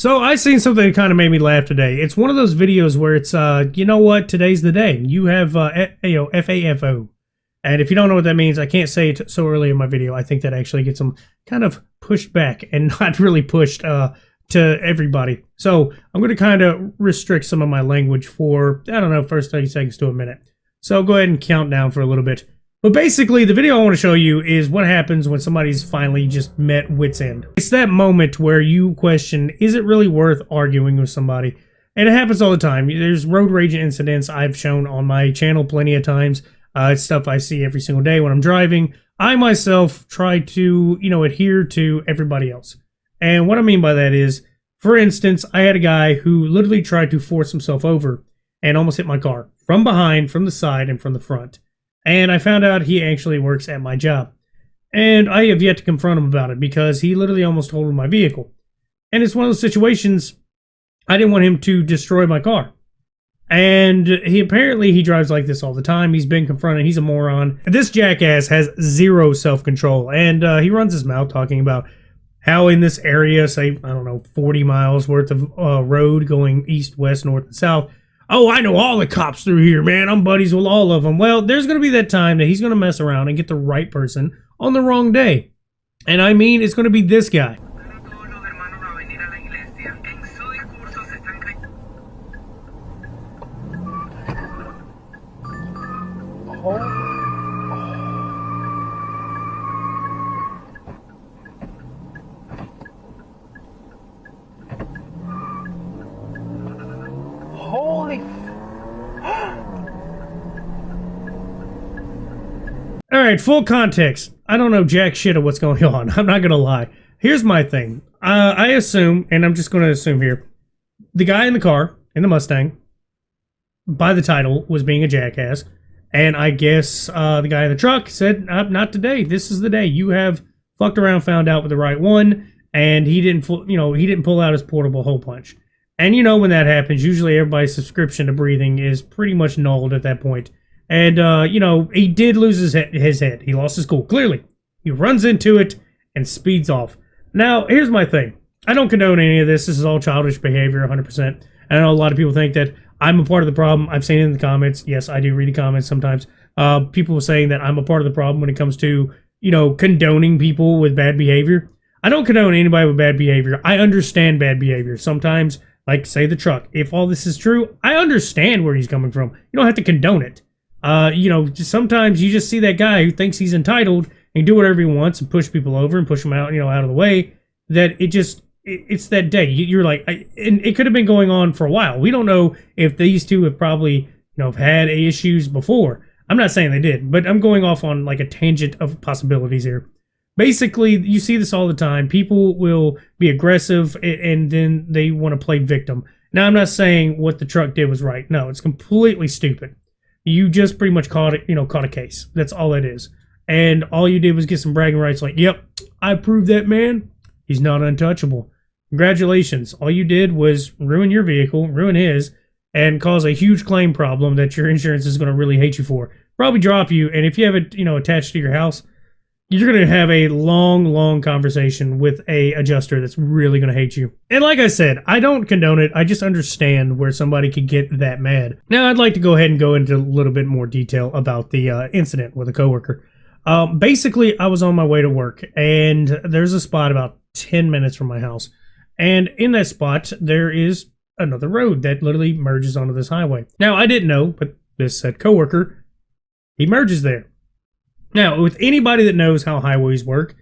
So I seen something that kind of made me laugh today. It's one of those videos where it's, you know what, today's the day. You have, FAFO. And if you don't know what that means, I can't say it so early in my video. I think that actually gets them kind of pushed back and not really pushed to everybody. So I'm going to kind of restrict some of my language for, I don't know, first 30 seconds to a minute. So go ahead and count down for a little bit. But basically, the video I want to show you is what happens when somebody's finally just met wit's end. It's that moment where you question, is it really worth arguing with somebody? And it happens all the time. There's road rage incidents I've shown on my channel plenty of times. It's stuff I see every single day when I'm driving. I myself try to, adhere to everybody else. And what I mean by that is, for instance, I had a guy who literally tried to force himself over and almost hit my car from behind, from the side, and from the front. And I found out he actually works at my job. And I have yet to confront him about it because he literally almost totaled my vehicle. And it's one of those situations, I didn't want him to destroy my car. And he drives like this all the time. He's been confronted. He's a moron. This jackass has zero self-control. And he runs his mouth talking about how in this area, say, 40 miles worth of road going east, west, north, and south, oh, I know all the cops through here, man. I'm buddies with all of them. Well, there's going to be that time that he's going to mess around and get the right person on the wrong day. And I mean, it's going to be this guy. Holy Alright, full context. I don't know jack shit of what's going on. I'm not going to lie. Here's my thing. I assume, and I'm just going to assume here, the guy in the car, in the Mustang, by the title, was being a jackass. And I guess the guy in the truck said, not today. This is the day. You have fucked around, found out with the right one, and he didn't pull out his portable hole punch. And when that happens, usually everybody's subscription to breathing is pretty much nulled at that point. And, he did lose his head. He lost his cool, clearly. He runs into it and speeds off. Now, here's my thing. I don't condone any of this. This is all childish behavior, 100%. I know a lot of people think that I'm a part of the problem. I've seen it in the comments. Yes, I do read the comments sometimes. People saying that I'm a part of the problem when it comes to, condoning people with bad behavior. I don't condone anybody with bad behavior. I understand bad behavior. Sometimes, like, say the truck. If all this is true, I understand where he's coming from. You don't have to condone it. Sometimes you just see that guy who thinks he's entitled and do whatever he wants and push people over and push them out, out of the way. That it's that day. You're like, and it could have been going on for a while. We don't know if these two have probably, have had issues before. I'm not saying they did, but I'm going off on like a tangent of possibilities here. Basically, you see this all the time. People will be aggressive and then they want to play victim. Now, I'm not saying what the truck did was right. No, it's completely stupid. You just pretty much caught a case. That's all it is. And all you did was get some bragging rights like, yep, I proved that man. He's not untouchable. Congratulations. All you did was ruin your vehicle, ruin his, and cause a huge claim problem that your insurance is going to really hate you for. Probably drop you, and if you have it, attached to your house, you're going to have a long, long conversation with a adjuster that's really going to hate you. And like I said, I don't condone it. I just understand where somebody could get that mad. Now, I'd like to go ahead and go into a little bit more detail about the incident with a coworker. Basically, I was on my way to work, and there's a spot about 10 minutes from my house. And in that spot, there is another road that literally merges onto this highway. Now, I didn't know, but this said coworker, he merges there. Now, with anybody that knows how highways work,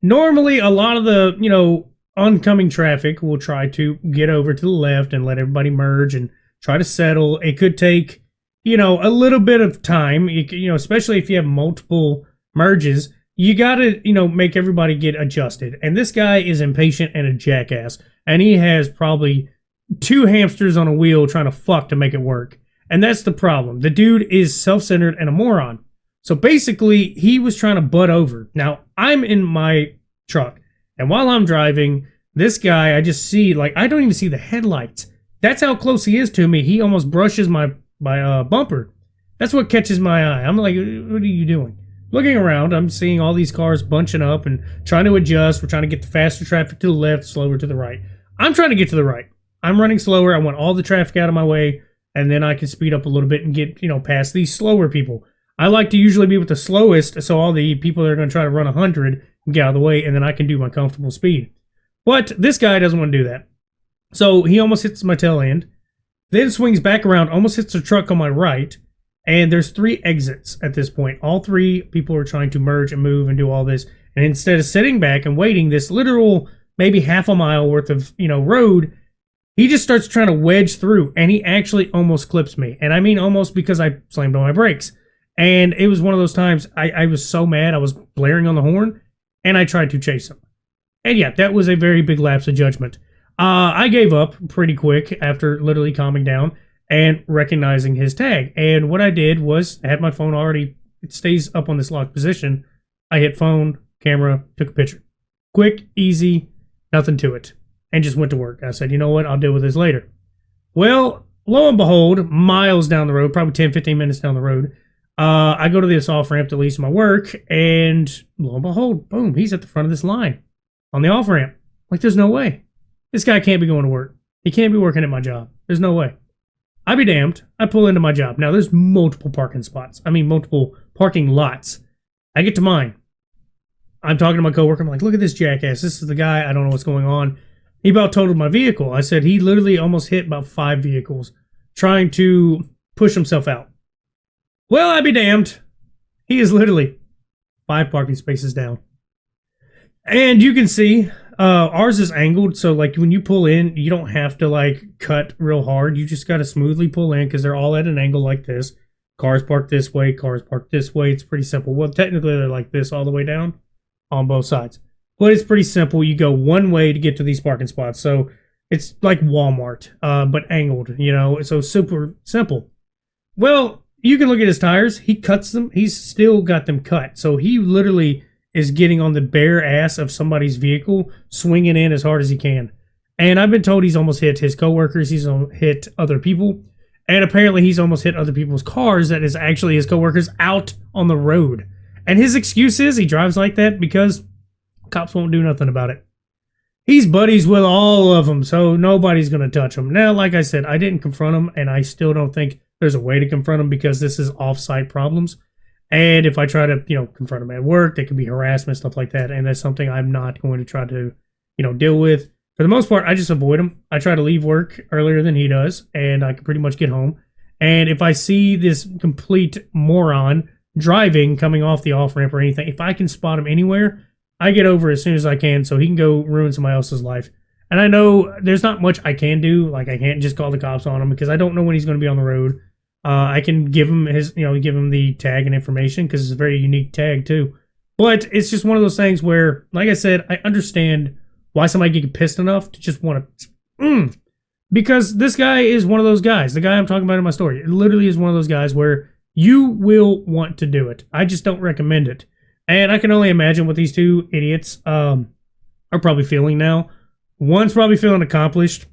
normally a lot of the, oncoming traffic will try to get over to the left and let everybody merge and try to settle. It could take, a little bit of time, especially if you have multiple merges. You got to, make everybody get adjusted. And this guy is impatient and a jackass. And he has probably 2 hamsters on a wheel trying to fuck to make it work. And that's the problem. The dude is self-centered and a moron. So basically, he was trying to butt over. Now, I'm in my truck. And while I'm driving, this guy, I just see, I don't even see the headlights. That's how close he is to me. He almost brushes my bumper. That's what catches my eye. I'm like, what are you doing? Looking around, I'm seeing all these cars bunching up and trying to adjust. We're trying to get the faster traffic to the left, slower to the right. I'm trying to get to the right. I'm running slower. I want all the traffic out of my way, and then I can speed up a little bit and get, past these slower people. I like to usually be with the slowest, so all the people that are going to try to run 100 can get out of the way, and then I can do my comfortable speed. But this guy doesn't want to do that. So he almost hits my tail end, then swings back around, almost hits a truck on my right, and there's 3 exits at this point. All 3 people are trying to merge and move and do all this, and instead of sitting back and waiting this literal maybe half a mile worth of road, he just starts trying to wedge through, and he actually almost clips me. And I mean almost, because I slammed on my brakes. And it was one of those times I was so mad, I was blaring on the horn, and I tried to chase him. And yeah, that was a very big lapse of judgment. I gave up pretty quick after literally calming down and recognizing his tag. And what I did was, I had my phone already, it stays up on this locked position. I hit phone, camera, took a picture. Quick, easy, nothing to it. And just went to work. I said, you know what, I'll deal with this later. Well, lo and behold, miles down the road, probably 10, 15 minutes down the road, I go to this off-ramp to leave my work, and lo and behold, boom, he's at the front of this line on the off-ramp. Like, there's no way. This guy can't be going to work. He can't be working at my job. There's no way. I be damned. I pull into my job. Now, there's multiple parking spots. I mean, multiple parking lots. I get to mine. I'm talking to my coworker. I'm like, look at this jackass. This is the guy. I don't know what's going on. He about totaled my vehicle. I said he literally almost hit about 5 vehicles trying to push himself out. Well, I be damned. He is literally 5 parking spaces down. And you can see ours is angled, so like when you pull in, you don't have to like cut real hard. You just got to smoothly pull in because they're all at an angle like this. Cars parked this way, cars parked this way. It's pretty simple. Well, technically they're like this all the way down on both sides. But it's pretty simple. You go one way to get to these parking spots. So it's like Walmart, but angled, so super simple. Well, you can look at his tires. He cuts them. He's still got them cut. So he literally is getting on the bare ass of somebody's vehicle, swinging in as hard as he can. And I've been told he's almost hit his coworkers. He's hit other people. And apparently he's almost hit other people's cars that is actually his coworkers out on the road. And his excuse is he drives like that because cops won't do nothing about it. He's buddies with all of them, so nobody's going to touch him. Now, like I said, I didn't confront him, and I still don't think there's a way to confront him because this is off-site problems. And if I try to, confront him at work, there could be harassment, stuff like that. And that's something I'm not going to try to, deal with. For the most part, I just avoid him. I try to leave work earlier than he does, and I can pretty much get home. And if I see this complete moron driving, coming off the off-ramp or anything, if I can spot him anywhere, I get over as soon as I can so he can go ruin somebody else's life. And I know there's not much I can do. Like, I can't just call the cops on him because I don't know when he's going to be on the road. I can give him give him the tag and information because it's a very unique tag too. But it's just one of those things where, like I said, I understand why somebody get pissed enough to just want to, because this guy is one of those guys. The guy I'm talking about in my story, it literally is one of those guys where you will want to do it. I just don't recommend it. And I can only imagine what these 2 idiots are probably feeling now. One's probably feeling accomplished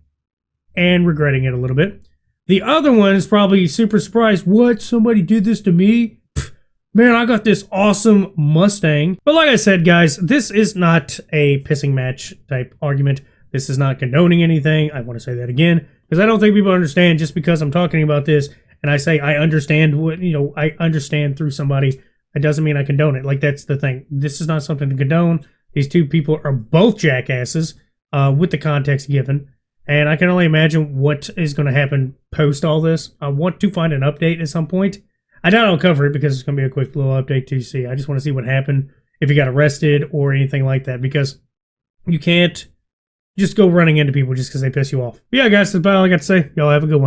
and regretting it a little bit. The other one is probably super surprised. What? Somebody did this to me? Pfft, man, I got this awesome Mustang. But like I said, guys, this is not a pissing match type argument. This is not condoning anything. I want to say that again because I don't think people understand just because I'm talking about this and I say I understand what, I understand through somebody. It doesn't mean I condone it. Like, that's the thing. This is not something to condone. These 2 people are both jackasses with the context given. And I can only imagine what is going to happen post all this. I want to find an update at some point. I doubt I'll cover it because it's going to be a quick little update to see. I just want to see what happened, if he got arrested or anything like that. Because you can't just go running into people just because they piss you off. But yeah, guys, that's about all I got to say. Y'all have a good one.